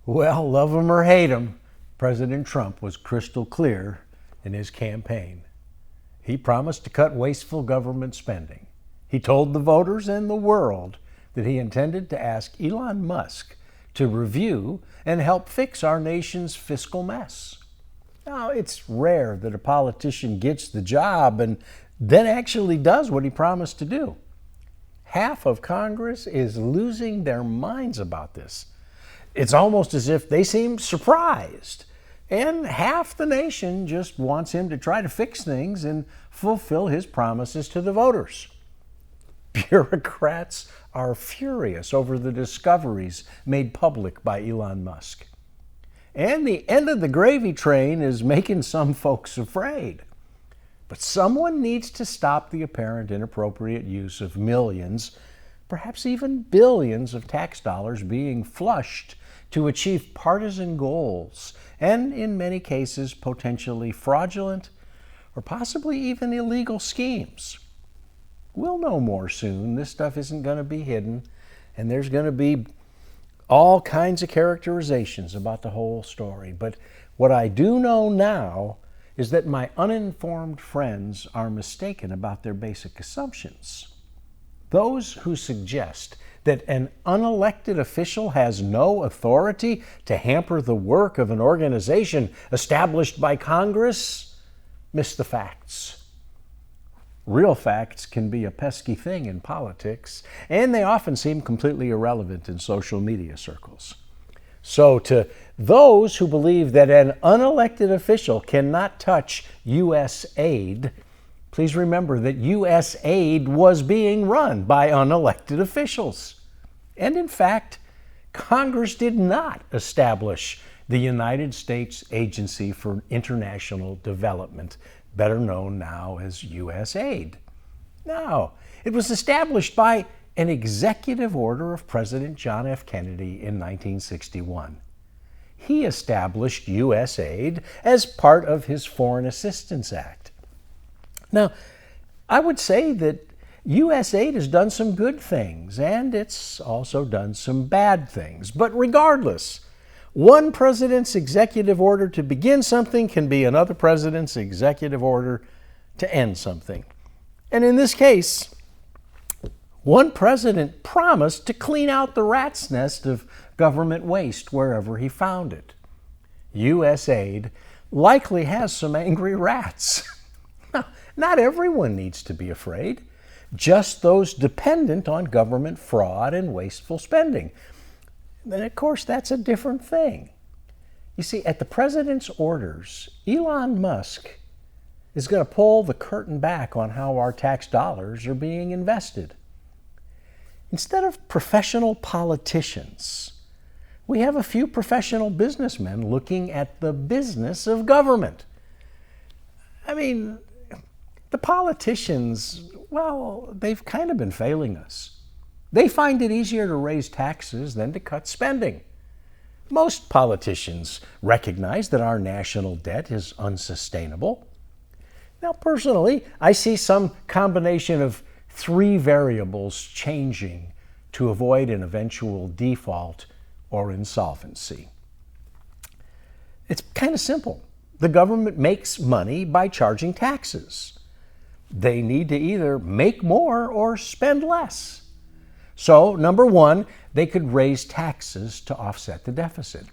Well, love him or hate him, President Trump was crystal clear in his campaign. He promised to cut wasteful government spending. He told the voters and the world that he intended to ask Elon Musk to review and help fix our nation's fiscal mess. Now, it's rare that a politician gets the job and then actually does what he promised to do. Half of Congress is losing their minds about this. It's almost as if they seem surprised. And half the nation just wants him to try to fix things and fulfill his promises to the voters. Bureaucrats are furious over the discoveries made public by Elon Musk. And the end of the gravy train is making some folks afraid. But someone needs to stop the apparent inappropriate use of millions, perhaps even billions of tax dollars being flushed to achieve partisan goals, and in many cases potentially fraudulent or possibly even illegal schemes. We'll know more soon. This stuff isn't going to be hidden, and there's going to be all kinds of characterizations about the whole story. But what I do know now is that my uninformed friends are mistaken about their basic assumptions. Those who suggest that an unelected official has no authority to hamper the work of an organization established by Congress miss the facts. Real facts can be a pesky thing in politics, and they often seem completely irrelevant in social media circles. So to those who believe that an unelected official cannot touch U.S. aid, please remember that U.S. aid was being run by unelected officials. And in fact, Congress did not establish the United States Agency for International Development, better known now as USAID. No, it was established by an executive order of President John F. Kennedy in 1961. He established USAID as part of his Foreign Assistance Act. Now, I would say that USAID has done some good things, and it's also done some bad things. But regardless, one president's executive order to begin something can be another president's executive order to end something. And in this case, one president promised to clean out the rat's nest of government waste wherever he found it. USAID likely has some angry rats. Not everyone needs to be afraid. Just those dependent on government fraud and wasteful spending. And of course, that's a different thing. You see, at the president's orders, Elon Musk is going to pull the curtain back on how our tax dollars are being invested. Instead of professional politicians, we have a few professional businessmen looking at the business of government. I mean, the politicians, well, they've kind of been failing us. They find it easier to raise taxes than to cut spending. Most politicians recognize that our national debt is unsustainable. Now, personally, I see some combination of three variables changing to avoid an eventual default or insolvency. It's kind of simple. The government makes money by charging taxes. They need to either make more or spend less. So, number one, they could raise taxes to offset the deficit.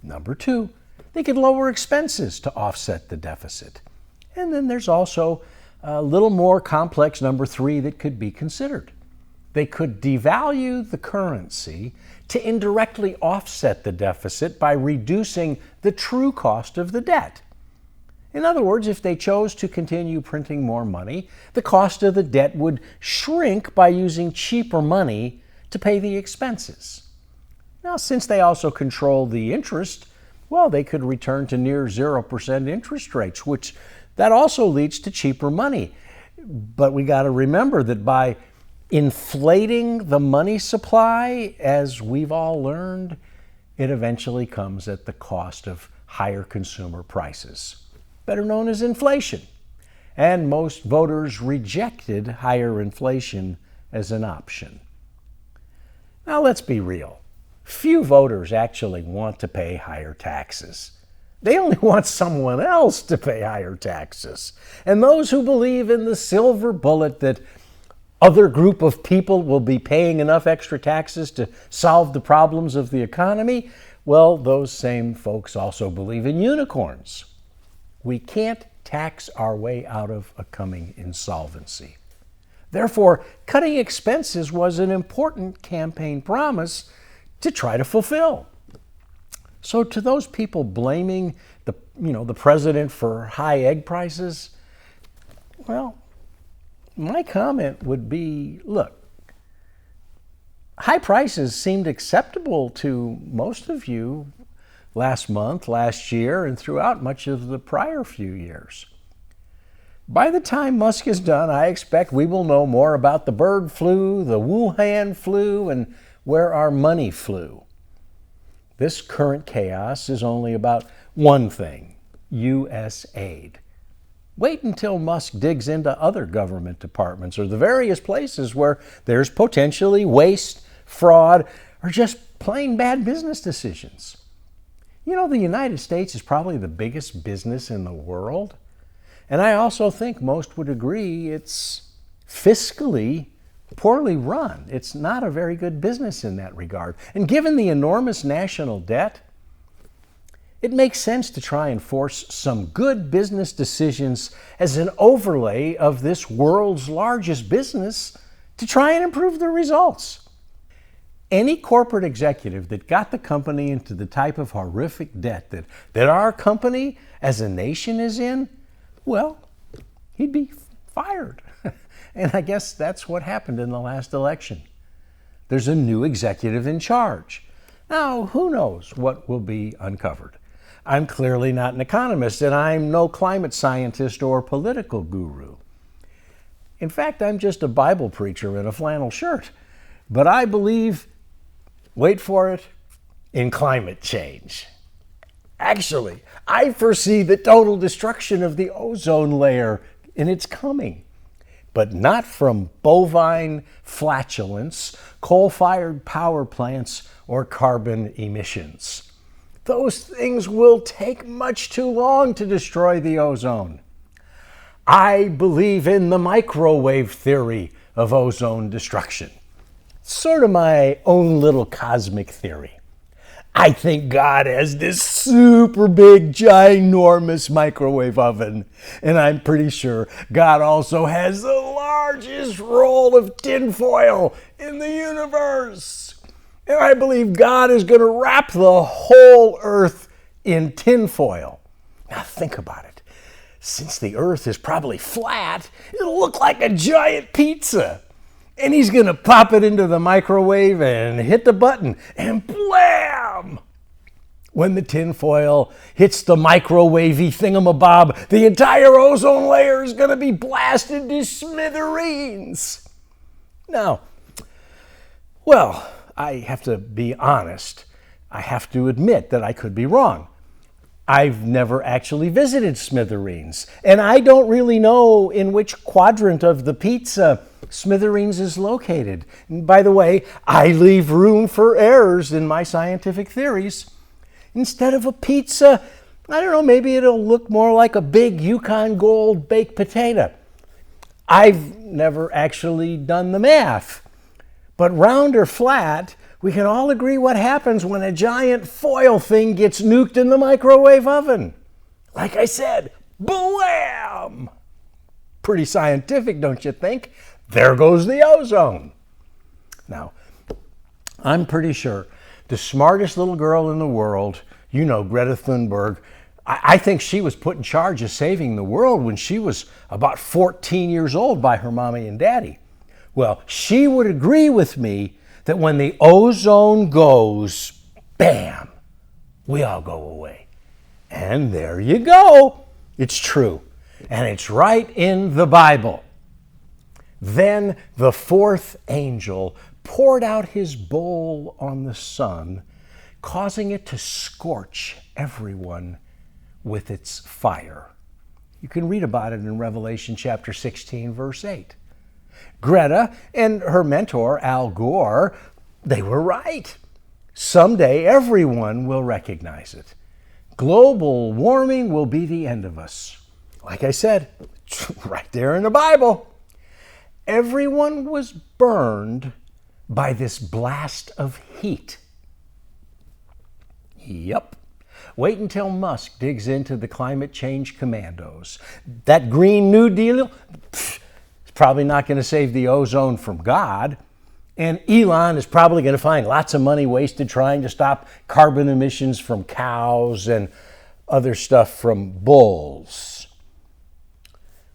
Number two, they could lower expenses to offset the deficit. And then there's also a little more complex number three that could be considered. They could devalue the currency to indirectly offset the deficit by reducing the true cost of the debt. In other words, if they chose to continue printing more money, the cost of the debt would shrink by using cheaper money to pay the expenses. Now, since they also control the interest, well, they could return to near 0% interest rates, which that also leads to cheaper money. But we got to remember that by inflating the money supply, as we've all learned, it eventually comes at the cost of higher consumer prices, better known as inflation. And most voters rejected higher inflation as an option. Now let's be real. Few voters actually want to pay higher taxes. They only want someone else to pay higher taxes. And those who believe in the silver bullet that other group of people will be paying enough extra taxes to solve the problems of the economy, well, those same folks also believe in unicorns. We can't tax our way out of a coming insolvency. Therefore, cutting expenses was an important campaign promise to try to fulfill. So to those people blaming the president for high egg prices, well, my comment would be, look, high prices seemed acceptable to most of you last month, last year, and throughout much of the prior few years. By the time Musk is done, I expect we will know more about the bird flu, the Wuhan flu, and where our money flew. This current chaos is only about one thing: U.S. aid. Wait until Musk digs into other government departments or the various places where there's potentially waste, fraud, or just plain bad business decisions. You know, the United States is probably the biggest business in the world. And I also think most would agree it's fiscally poorly run. It's not a very good business in that regard. And given the enormous national debt, it makes sense to try and force some good business decisions as an overlay of this world's largest business to try and improve the results. Any corporate executive that got the company into the type of horrific debt that our company as a nation is in, well, he'd be fired. And I guess that's what happened in the last election. There's a new executive in charge. Now, who knows what will be uncovered? I'm clearly not an economist, and I'm no climate scientist or political guru. In fact, I'm just a Bible preacher in a flannel shirt. But I believe, wait for it, in climate change. Actually, I foresee the total destruction of the ozone layer, and it's coming. But not from bovine flatulence, coal-fired power plants, or carbon emissions. Those things will take much too long to destroy the ozone. I believe in the microwave theory of ozone destruction. Sort of my own little cosmic theory. I think God has this super big, ginormous microwave oven, and I'm pretty sure God also has the largest roll of tinfoil in the universe. And I believe God is going to wrap the whole earth in tinfoil. Now think about it. Since the earth is probably flat, it'll look like a giant pizza. And he's going to pop it into the microwave and hit the button, and blam! When the tinfoil hits the microwavey thingamabob, the entire ozone layer is going to be blasted to smithereens. Now, well, I have to be honest. I have to admit that I could be wrong. I've never actually visited smithereens, and I don't really know in which quadrant of the pizza smithereens is located. And by the way, I leave room for errors in my scientific theories. Instead of a pizza, I don't know, maybe it'll look more like a big Yukon Gold baked potato. I've never actually done the math. But round or flat, we can all agree what happens when a giant foil thing gets nuked in the microwave oven. Like I said, blam! Pretty scientific, don't you think? There goes the ozone. Now, I'm pretty sure the smartest little girl in the world, you know, Greta Thunberg, I think she was put in charge of saving the world when she was about 14 years old by her mommy and daddy. Well, she would agree with me that when the ozone goes, bam, we all go away. And there you go. It's true. And it's right in the Bible. Then the fourth angel poured out his bowl on the sun, causing it to scorch everyone with its fire. You can read about it in Revelation chapter 16, verse 8. Greta and her mentor, Al Gore, they were right. Someday everyone will recognize it. Global warming will be the end of us. Like I said, right there in the Bible. Everyone was burned by this blast of heat. Yep. Wait until Musk digs into the climate change commandos. That Green New Deal is probably not going to save the ozone from God. And Elon is probably going to find lots of money wasted trying to stop carbon emissions from cows and other stuff from bulls.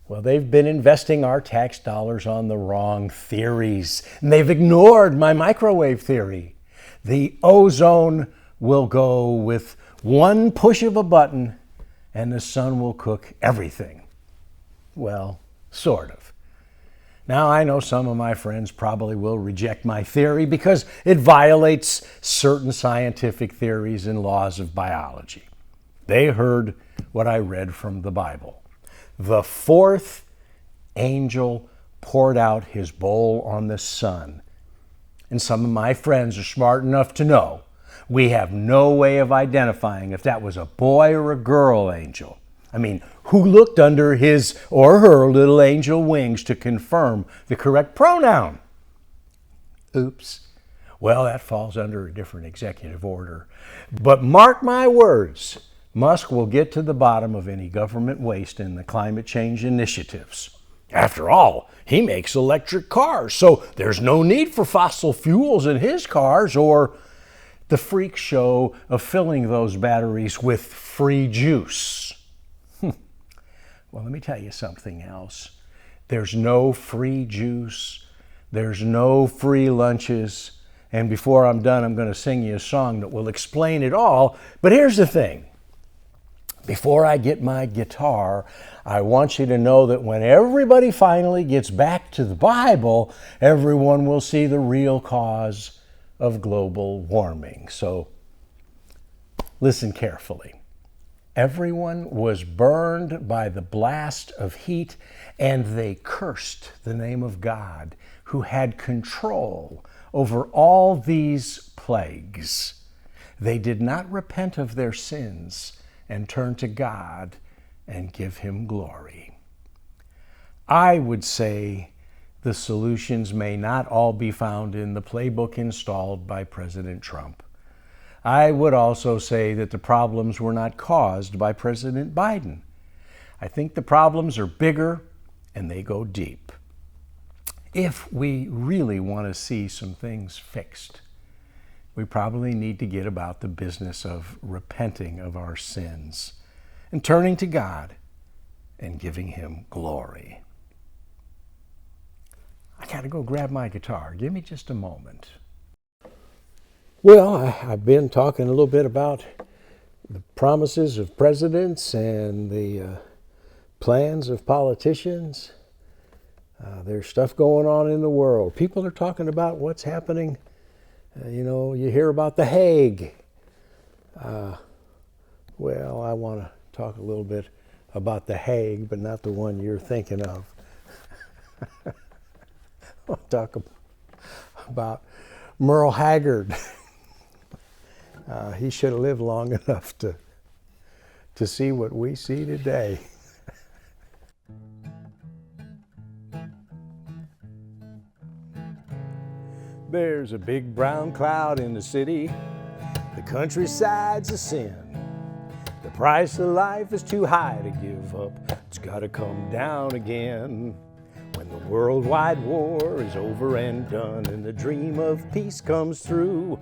Well, they've been investing our tax dollars on the wrong theories, and they've ignored my microwave theory. The ozone will go with one push of a button, and the sun will cook everything. Well, sort of. Now, I know some of my friends probably will reject my theory because it violates certain scientific theories and laws of biology. They heard what I read from the Bible. The fourth angel poured out his bowl on the sun. And some of my friends are smart enough to know we have no way of identifying if that was a boy or a girl angel. I mean, who looked under his or her little angel wings to confirm the correct pronoun? Oops. Well, that falls under a different executive order. But mark my words, Musk will get to the bottom of any government waste in the climate change initiatives. After all, he makes electric cars, so there's no need for fossil fuels in his cars or the freak show of filling those batteries with free juice. Well, let me tell you something else. There's no free juice. There's no free lunches. And before I'm done, I'm going to sing you a song that will explain it all. But here's the thing. Before I get my guitar, I want you to know that when everybody finally gets back to the Bible, everyone will see the real cause of global warming. So listen carefully. Everyone was burned by the blast of heat, and they cursed the name of God, who had control over all these plagues. They did not repent of their sins and turn to God and give him glory. I would say the solutions may not all be found in the playbook installed by President Trump. I would also say that the problems were not caused by President Biden. I think the problems are bigger and they go deep. If we really want to see some things fixed, we probably need to get about the business of repenting of our sins and turning to God and giving him glory. I got to go grab my guitar. Give me just a moment. Well, I've been talking a little bit about the promises of presidents and the plans of politicians. There's stuff going on in the world. People are talking about what's happening. You hear about The Hague. Well, I want to talk a little bit about The Hague, but not the one you're thinking of. I'll talk about Merle Haggard. He should have lived long enough to see what we see today. There's a big brown cloud in the city. The countryside's a sin. The price of life is too high to give up. It's gotta come down again. When the worldwide war is over and done and the dream of peace comes through,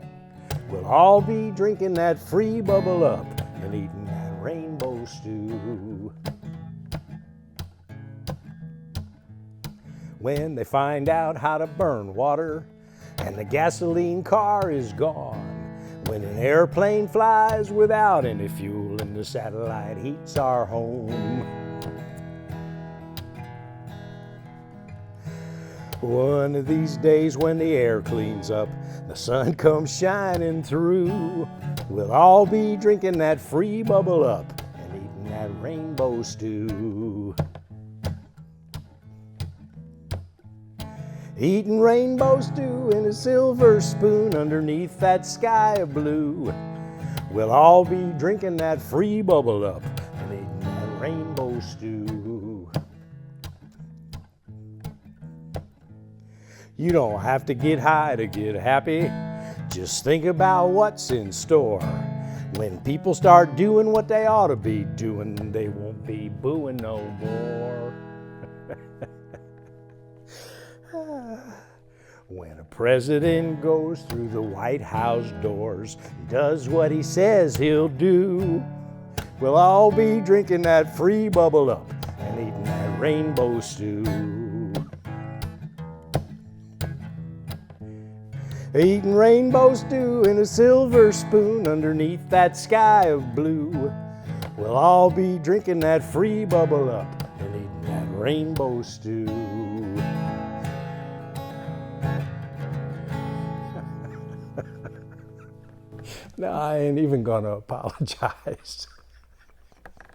we'll all be drinking that free bubble up and eating that rainbow stew. When they find out how to burn water and the gasoline car is gone, when an airplane flies without any fuel and the satellite heats our home, one of these days when the air cleans up, the sun comes shining through, we'll all be drinking that free bubble up and eating that rainbow stew. Eating rainbow stew in a silver spoon underneath that sky of blue. We'll all be drinking that free bubble up and eating that rainbow stew. You don't have to get high to get happy. Just think about what's in store. When people start doing what they ought to be doing, they won't be booing no more. When a president goes through the White House doors, does what he says he'll do, we'll all be drinking that free bubble up and eating that rainbow stew. Eating rainbow stew in a silver spoon underneath that sky of blue, we'll all be drinking that free bubble up and eating that rainbow stew. No, I ain't even gonna apologize.